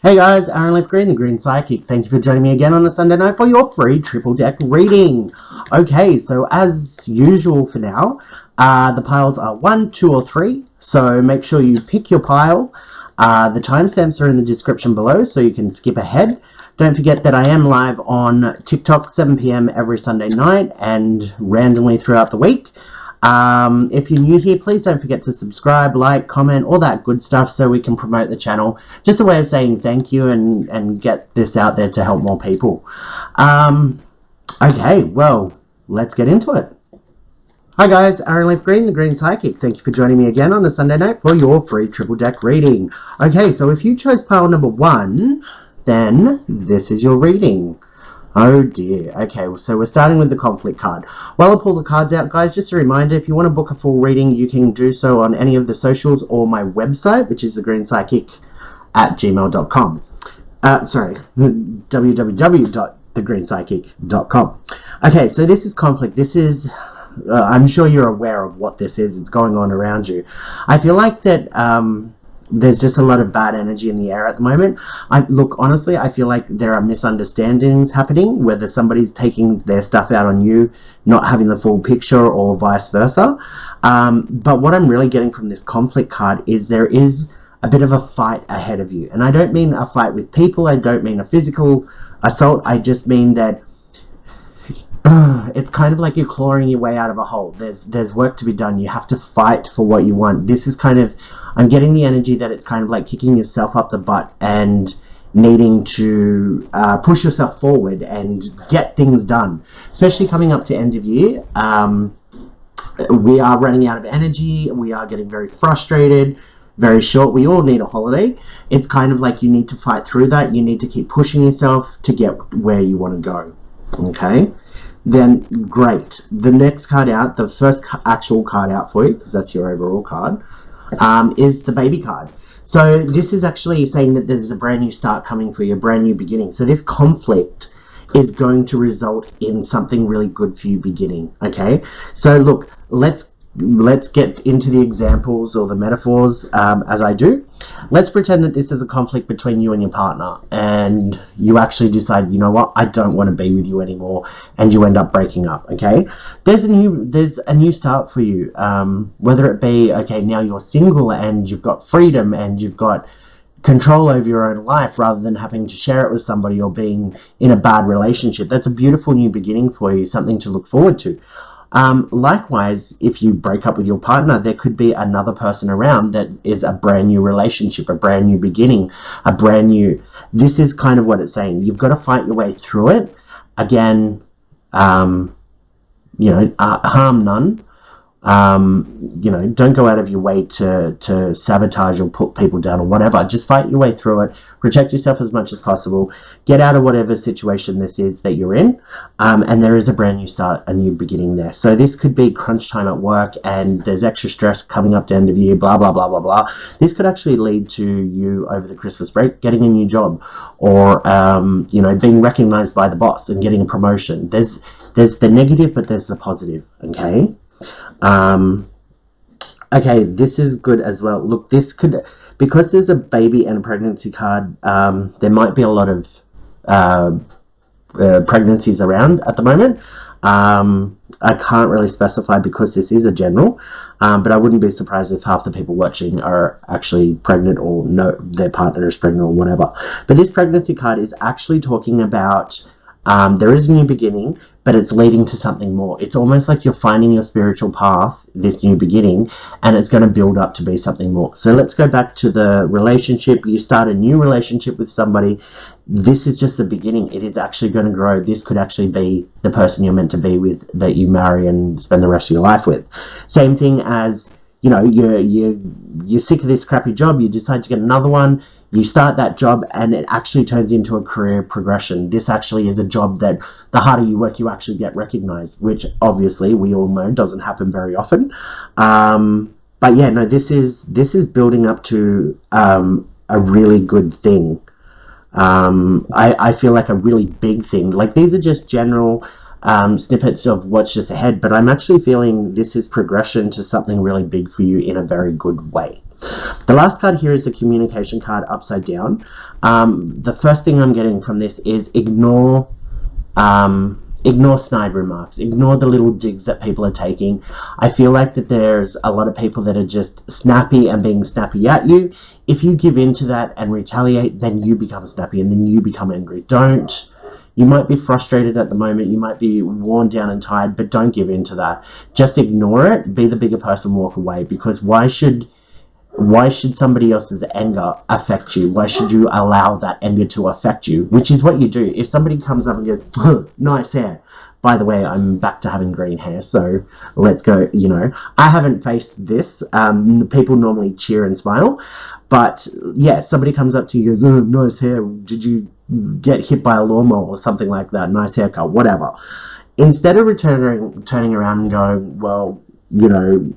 Hey guys, Aaron Leaf Green, the Green Psychic. Thank you for joining me again on a Sunday night for your free triple deck reading. Okay, so as usual for now, the piles are 1, 2, or 3. So make sure you pick your pile. The timestamps are in the description below, so you can skip ahead. Don't forget that I am live on TikTok 7 p.m. every Sunday night and randomly throughout the week. If you're new here, please don't forget to subscribe, like, comment, all that good stuff so we can promote the channel. Just a way of saying thank you and get this out there to help more people. Okay, well, let's get into it. Hi guys, Aaron Leaf Green, the Green Psychic. Thank you for joining me again on a Sunday night for your free triple deck reading. Okay, so if you chose pile number 1, then this is your reading. Oh dear. Okay, so we're starting with the conflict card. While I pull the cards out, guys, just a reminder, if you want to book a full reading, you can do so on any of the socials or my website, which is thegreenspsychic@gmail.com. Sorry, www.thegreenspsychic.com. Okay, so this is conflict. This is, I'm sure you're aware of what this is. It's going on around you. I feel like that, there's just a lot of bad energy in the air at the moment. Look, honestly, I feel like there are misunderstandings happening, whether somebody's taking their stuff out on you, not having the full picture, or vice versa. But what I'm really getting from this conflict card is there is a bit of a fight ahead of you. And I don't mean a fight with people. I don't mean a physical assault. I just mean that it's kind of like you're clawing your way out of a hole. There's work to be done. You have to fight for what you want. This is kind of, I'm getting the energy that it's kind of like kicking yourself up the butt and needing to push yourself forward and get things done. Especially coming up to end of year. We are running out of energy. We are getting very frustrated, very short. We all need a holiday. It's kind of like you need to fight through that. You need to keep pushing yourself to get where you want to go. Okay? Then great. The next card out, the first actual card out for you, because that's your overall card, is the baby card. So this is actually saying that there's a brand new start coming for you, a brand new beginning. So this conflict is going to result in something really good for you beginning. Okay, so look, let's get into the examples or the metaphors as I do. Let's pretend that this is a conflict between you and your partner, and you actually decide, you know what, I don't want to be with you anymore, and you end up breaking up. Okay, there's a new start for you, whether it be, okay, now you're single and you've got freedom and you've got control over your own life rather than having to share it with somebody or being in a bad relationship. That's a beautiful new beginning for you, something to look forward to. Likewise, if you break up with your partner, there could be another person around that is a brand new relationship, a brand new beginning, a brand new... This is kind of what it's saying. You've got to fight your way through it. Again, harm none. Don't go out of your way to sabotage or put people down or whatever. Just fight your way through it. Protect yourself as much as possible. Get out of whatever situation this is that you're in. And there is a brand new start, a new beginning there. So this could be crunch time at work and there's extra stress coming up to end of year, blah, blah, blah, blah, blah. This could actually lead to you over the Christmas break getting a new job or, being recognized by the boss and getting a promotion. There's the negative, but there's the positive, okay? Okay, this is good as well. Look, this could, because there's a baby and a pregnancy card, there might be a lot of pregnancies around at the moment. I can't really specify because this is a general, but I wouldn't be surprised if half the people watching are actually pregnant or know their partner is pregnant or whatever. But this pregnancy card is actually talking about there is a new beginning, but it's leading to something more. It's almost like you're finding your spiritual path, this new beginning, and it's going to build up to be something more. So let's go back to the relationship. You start a new relationship with somebody. This is just the beginning. It is actually going to grow. This could actually be the person you're meant to be with, that you marry and spend the rest of your life with. Same thing as, you're sick of this crappy job. You decide to get another one. You start that job and it actually turns into a career progression. This actually is a job that the harder you work, you actually get recognized, which obviously we all know doesn't happen very often. But yeah, no, this is building up to a really good thing. I feel like a really big thing. Like, these are just general snippets of what's just ahead, but I'm actually feeling this is progression to something really big for you in a very good way. The last card here is a communication card upside down. The first thing I'm getting from this is ignore snide remarks, ignore the little digs that people are taking. I feel like that there's a lot of people that are just snappy and being snappy at you. If you give in to that and retaliate, then you become snappy and then you become angry. Don't. You might be frustrated at the moment, you might be worn down and tired, but don't give in to that. Just ignore it, be the bigger person, walk away, because why should somebody else's anger affect you? Why should you allow that anger to affect you? Which is what you do. If somebody comes up and goes, oh, nice hair. By the way, I'm back to having green hair, so let's go, you know. I haven't faced this. People normally cheer and smile. But, yeah, somebody comes up to you and goes, oh, nice hair. Did you get hit by a lawnmower or something like that? Nice haircut, whatever. Instead of turning around and going, well, you know,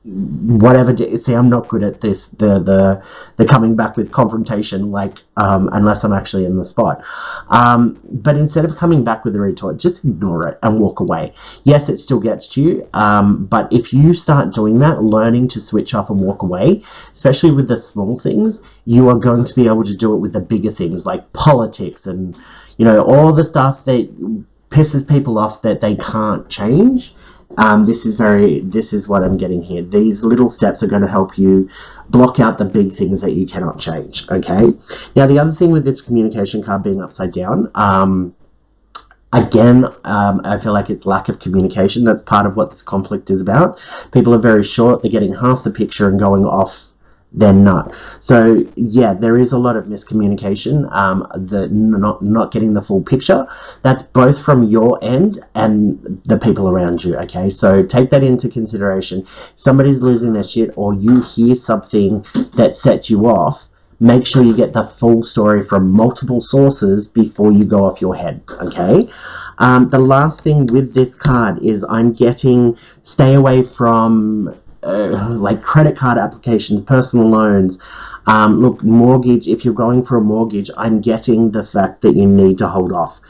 whatever. See, I'm not good at this. The coming back with confrontation, like unless I'm actually in the spot. But instead of coming back with a retort, just ignore it and walk away. Yes, it still gets to you. But if you start doing that, learning to switch off and walk away, especially with the small things, you are going to be able to do it with the bigger things like politics and, you know, all the stuff that pisses people off that they can't change. This is what I'm getting here. These little steps are going to help you block out the big things that you cannot change, okay? Now, the other thing with this communication card being upside down, again, I feel like it's lack of communication. That's part of what this conflict is about. People are very short. They're getting half the picture and going off then not. So yeah, there is a lot of miscommunication, the not getting the full picture. That's both from your end and the people around you, okay? So take that into consideration. If somebody's losing their shit or you hear something that sets you off, make sure you get the full story from multiple sources before you go off your head, okay? The last thing with this card is I'm getting stay away from like credit card applications, personal loans. Look, mortgage, if you're going for a mortgage, I'm getting the fact that you need to hold off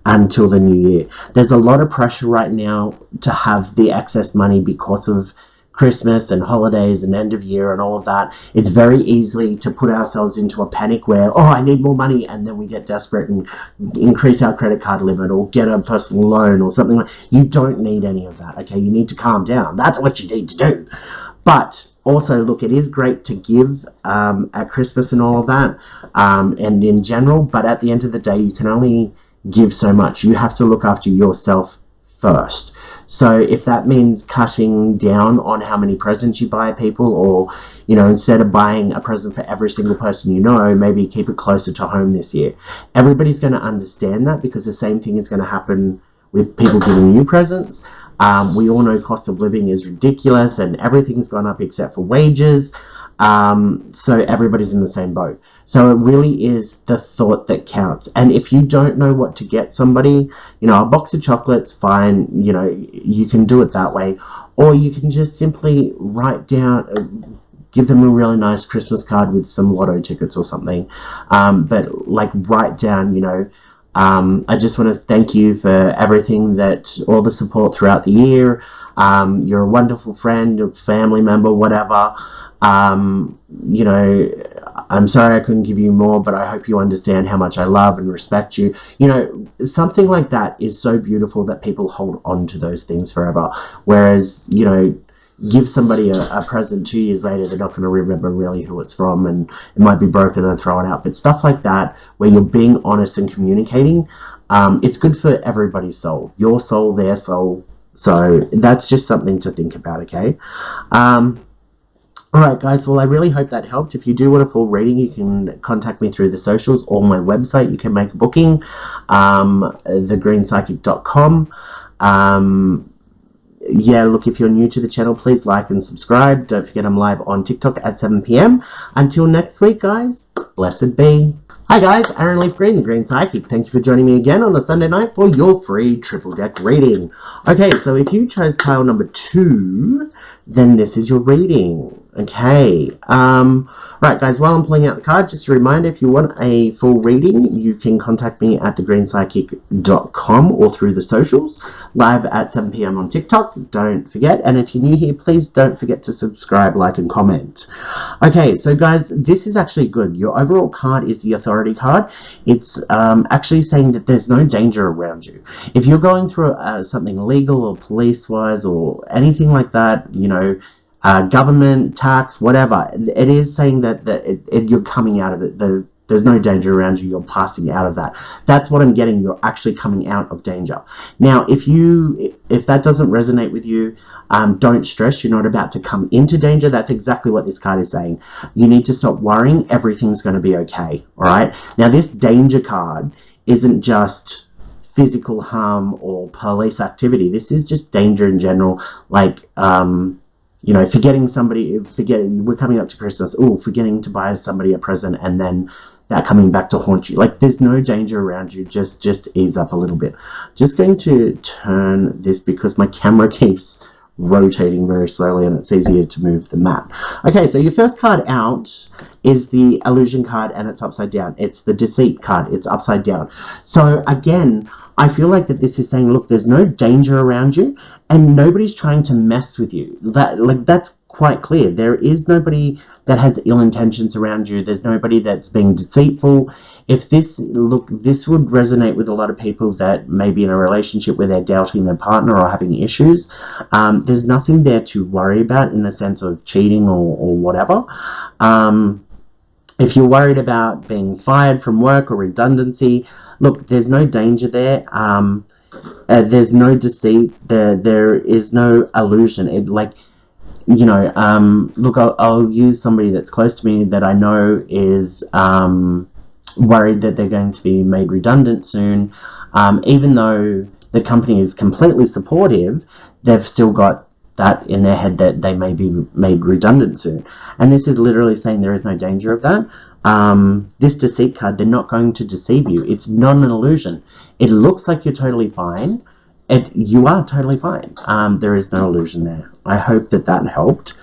until the new year. There's a lot of pressure right now to have the excess money because of Christmas and holidays and end of year and all of that. It's very easy to put ourselves into a panic where, oh, I need more money, and then we get desperate and increase our credit card limit or get a personal loan or something like that. You don't need any of that, okay? You need to calm down. That's what you need to do. But also, look, it is great to give at Christmas and all of that, and in general, but at the end of the day, you can only give so much. You have to look after yourself first. So if that means cutting down on how many presents you buy people, or, you know, instead of buying a present for every single person you know, maybe keep it closer to home this year. Everybody's going to understand that, because the same thing is going to happen with people giving you presents. We all know cost of living is ridiculous and everything's gone up except for wages. So everybody's in the same boat. So it really is the thought that counts. And if you don't know what to get somebody, you know, a box of chocolates, fine, you know, you can do it that way. Or you can just simply write down, give them a really nice Christmas card with some lotto tickets or something. But like write down, you know, I just want to thank you for everything, that all the support throughout the year. You're a wonderful friend, a family member, whatever. You know, I'm sorry I couldn't give you more, but I hope you understand how much I love and respect you. You know, something like that is so beautiful that people hold on to those things forever. Whereas, you know, give somebody a present 2 years later, they're not going to remember really who it's from, and it might be broken and throw it out. But stuff like that, where you're being honest and communicating, it's good for everybody's soul. Your soul, their soul. So that's just something to think about, okay? Alright guys, well I really hope that helped. If you do want a full reading, you can contact me through the socials or my website. You can make a booking, thegreenspsychic.com. Yeah, look, if you're new to the channel, please like and subscribe. Don't forget I'm live on TikTok at 7 PM. Until next week, guys, blessed be. Hi guys, Aaron Leaf Green, the Green Psychic. Thank you for joining me again on a Sunday night for your free triple deck reading. Okay, so if you chose pile number 2, then this is your reading. Okay, right guys, while I'm pulling out the card, just a reminder, if you want a full reading, you can contact me at thegreenspsychic.com or through the socials, live at 7 p.m. on TikTok, don't forget. And if you're new here, please don't forget to subscribe, like, and comment. Okay, so guys, this is actually good. Your overall card is the Authority card. It's actually saying that there's no danger around you. If you're going through something legal or police-wise or anything like that, you know, government, tax, whatever, it is saying that you're coming out of it. There's no danger around you. You're passing out of that. That's what I'm getting. You're actually coming out of danger. Now, if that doesn't resonate with you, don't stress. You're not about to come into danger. That's exactly what this card is saying. You need to stop worrying. Everything's going to be okay. All right. Now, this danger card isn't just physical harm or police activity. This is just danger in general, like you know, we're coming up to Christmas, forgetting to buy somebody a present and then that coming back to haunt you. Like, there's no danger around you. Just ease up a little bit. Just going to turn this because my camera keeps rotating very slowly and it's easier to move the mat. Okay, so your first card out is the Illusion card and it's upside down. It's the Deceit card. It's upside down. So again, I feel like that this is saying, look, there's no danger around you and nobody's trying to mess with you. That's quite clear. There is nobody that has ill intentions around you. There's nobody that's being deceitful. If this would resonate with a lot of people that may be in a relationship where they're doubting their partner or having issues. There's nothing there to worry about in the sense of cheating or whatever. If you're worried about being fired from work or redundancy, look, there's no danger there. There's no deceit. There is no illusion. Look, I'll use somebody that's close to me that I know is worried that they're going to be made redundant soon. Even though the company is completely supportive, they've still got that in their head that they may be made redundant soon. And this is literally saying there is no danger of that. This Deceit card, they're not going to deceive you. It's not an illusion. It looks like you're totally fine. You are totally fine. There is no illusion there. I hope that helped.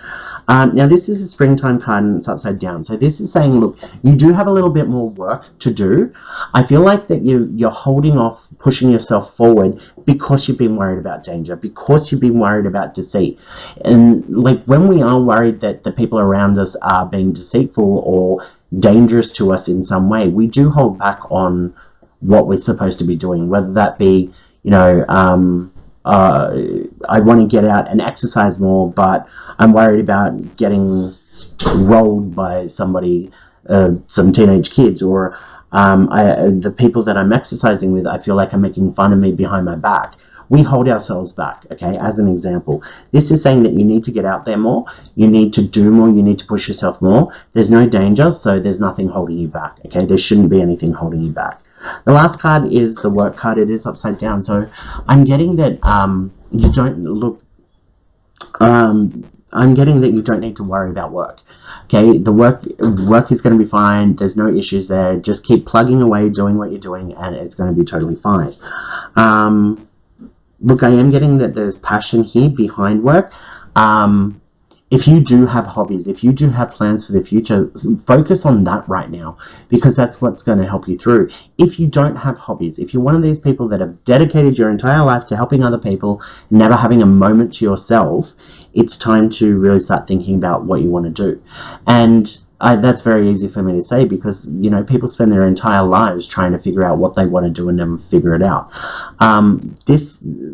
Now, this is a Springtime card and it's upside down. So this is saying, look, you do have a little bit more work to do. I feel like that you're holding off pushing yourself forward because you've been worried about danger, because you've been worried about deceit. And like when we are worried that the people around us are being deceitful or dangerous to us in some way, we do hold back on what we're supposed to be doing, whether that be, you know, I want to get out and exercise more, but I'm worried about getting rolled by somebody, some teenage kids, or the people that I'm exercising with, I feel like are making fun of me behind my back. We hold ourselves back, okay, as an example. This is saying that you need to get out there more, you need to do more, you need to push yourself more. There's no danger, so there's nothing holding you back, okay? There shouldn't be anything holding you back. The last card is the Work card. It is upside down. So I'm getting that you don't look... I'm getting that you don't need to worry about work. Okay, the work is going to be fine. There's no issues there. Just keep plugging away, doing what you're doing, and it's going to be totally fine. Look, I am getting that there's passion here behind work. If you do have hobbies, if you do have plans for the future, focus on that right now, because that's what's going to help you through. If you don't have hobbies, if you're one of these people that have dedicated your entire life to helping other people, never having a moment to yourself, it's time to really start thinking about what you want to do. And that's very easy for me to say because, you know, people spend their entire lives trying to figure out what they want to do and never figure it out.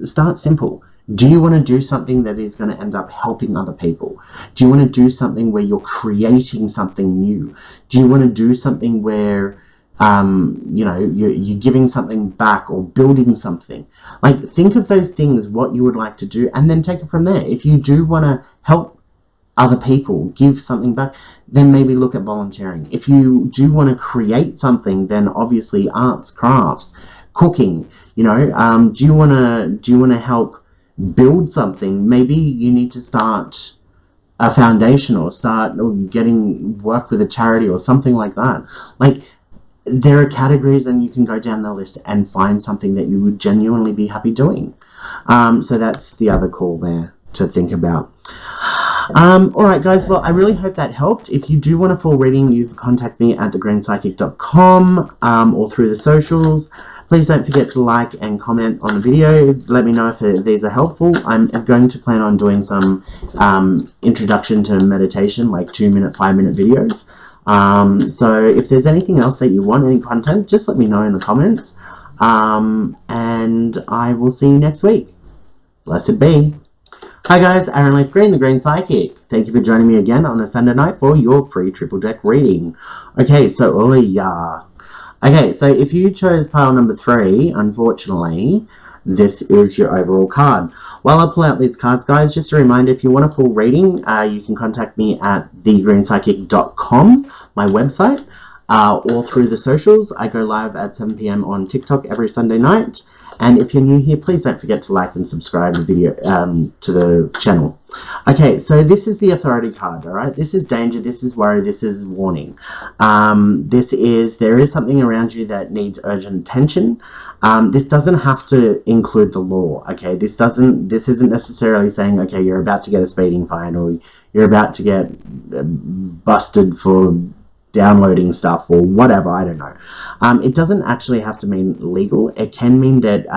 Start simple. Do you want to do something that is going to end up helping other people? Do you want to do something where you're creating something new? Do you want to do something where, you know, you're giving something back or building something? Like, think of those things, what you would like to do, and then take it from there. If you do want to help other people, give something back, then maybe look at volunteering. If you do want to create something, then obviously arts, crafts, cooking, you know, do you want to help build something? Maybe you need to start a foundation or start getting work with a charity or something like that. Like, there are categories and you can go down the list and find something that you would genuinely be happy doing. So that's the other call there to think about. Alright guys, well I really hope that helped. If you do want a full reading, you can contact me at thegreenpsychic.com or through the socials. Please don't forget to like and comment on the video. Let me know if these are helpful. I'm going to plan on doing some introduction to meditation, like 2-minute, 5-minute videos. So if there's anything else that you want, any content, just let me know in the comments. And I will see you next week. Blessed be. Hi guys, Aaron Leaf Green, the Green Psychic. Thank you for joining me again on a Sunday night for your free triple deck reading. Okay, so okay, so if you chose pile number 3, unfortunately, this is your overall card. While I pull out these cards, guys, just a reminder, if you want a full reading, you can contact me at thegreenspsychic.com, my website, or through the socials. I go live at 7 PM on TikTok every Sunday night. And if you're new here, please don't forget to like and subscribe the video to the channel. Okay, so this is the authority card, all right? This is danger, this is worry, this is warning. There is something around you that needs urgent attention. This doesn't have to include the law, okay? This isn't necessarily saying, okay, you're about to get a speeding fine or you're about to get busted for downloading stuff or whatever, I don't know. It doesn't actually have to mean legal. It can mean that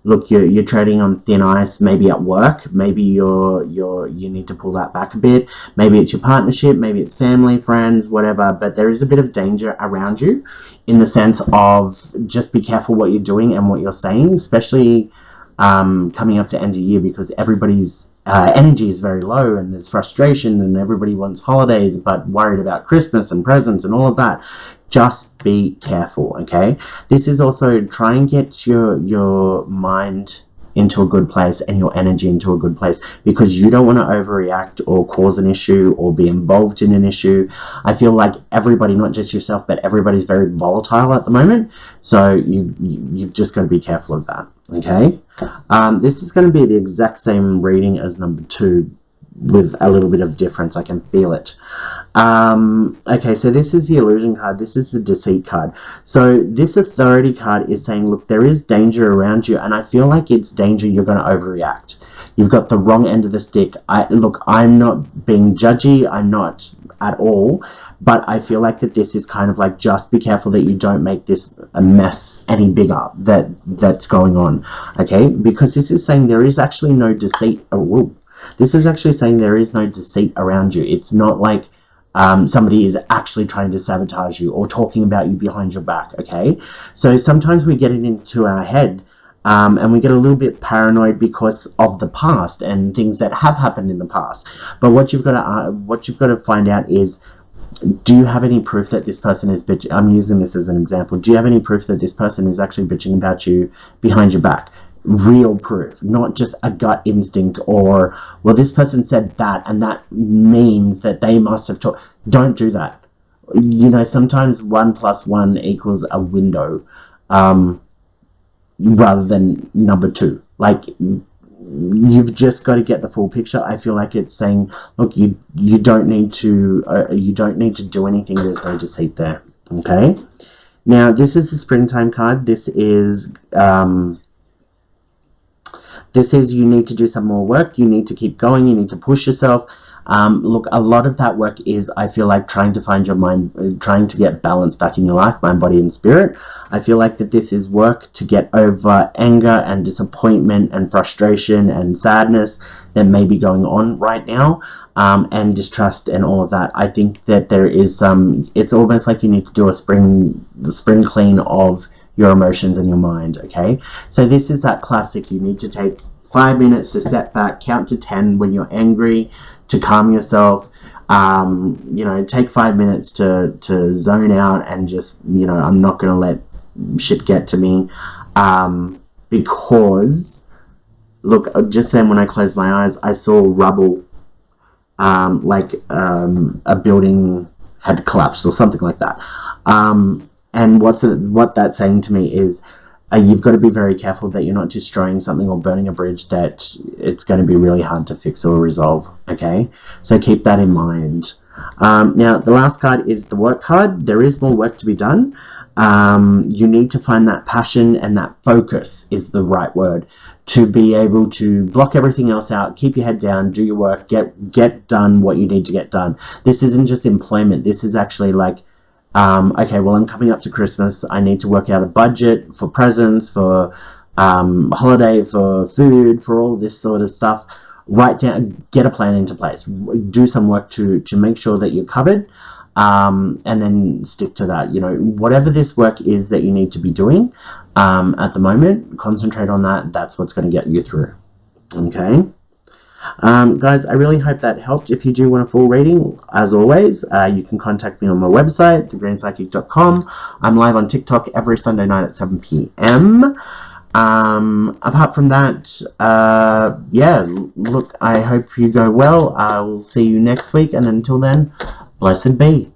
look, you're treading on thin ice, maybe at work, maybe you need to pull that back a bit, maybe it's your partnership, maybe it's family, friends, whatever, but there is a bit of danger around you in the sense of just be careful what you're doing and what you're saying, especially coming up to end of year, because everybody's energy is very low and there's frustration and everybody wants holidays but worried about Christmas and presents and all of that. Just be careful, okay? This is also try and get your mind into a good place and your energy into a good place, because you don't want to overreact or cause an issue or be involved in an issue. I feel like everybody, not just yourself, but everybody's very volatile at the moment, so you've just got to be careful of that, okay? This is going to be the exact same reading as number 2 with a little bit of difference. I can feel it. Okay, so this is the illusion card, this is the deceit card. So this authority card is saying, look, there is danger around you, and I feel like it's danger you're going to overreact. You've got the wrong end of the stick. Look, I'm not being judgy, I'm not at all, but I feel like that this is kind of like, just be careful that you don't make this a mess any bigger that's going on, okay? Because this is saying there is actually no deceit. This is actually saying there is no deceit around you. It's not like somebody is actually trying to sabotage you or talking about you behind your back, okay? So sometimes we get it into our head and we get a little bit paranoid because of the past and things that have happened in the past. But what you've got to find out is, do you have any proof that this person is bitching? I'm using this as an example. Do you have any proof that this person is actually bitching about you behind your back? Real proof, not just a gut instinct or, well, this person said that and that means that they must have talked. Don't do that. You know, sometimes 1 + 1 equals a window rather than number 2. Like, you've just got to get the full picture. I feel like it's saying, look, you don't need to do anything. There's no deceit there, okay? Now this is the springtime card. This is you need to do some more work, you need to keep going, you need to push yourself. Look, a lot of that work is, I feel like, trying to find your mind, trying to get balance back in your life, mind, body, and spirit. I feel like that this is work to get over anger and disappointment and frustration and sadness that may be going on right now, and distrust and all of that. I think that there is it's almost like you need to do the spring clean of your emotions and your mind, okay? So this is that classic, you need to take 5 minutes to step back, count to 10 when you're angry, to calm yourself, you know, take 5 minutes to zone out and just, you know, I'm not going to let shit get to me, because, look, just then when I closed my eyes, I saw rubble, like a building had collapsed or something like that. And what that's saying to me is, you've got to be very careful that you're not destroying something or burning a bridge that it's going to be really hard to fix or resolve, okay? So keep that in mind. Now, the last card is the work card. There is more work to be done. You need to find that passion, and that focus is the right word. to be able to block everything else out, keep your head down, do your work, get done what you need to get done. This isn't just employment. This is actually like, okay, well, I'm coming up to Christmas. I need to work out a budget for presents, for holiday, for food, for all this sort of stuff. Write down, get a plan into place, do some work to make sure that you're covered, and then stick to that. You know, whatever this work is that you need to be doing at the moment, concentrate on that. That's what's going to get you through. Okay. Guys, I really hope that helped. If you do want a full reading, as always, you can contact me on my website, thegreenspsychic.com. I'm live on TikTok every Sunday night at 7 p.m. Apart from that, yeah, look, I hope you go well. I will see you next week, and until then, blessed be.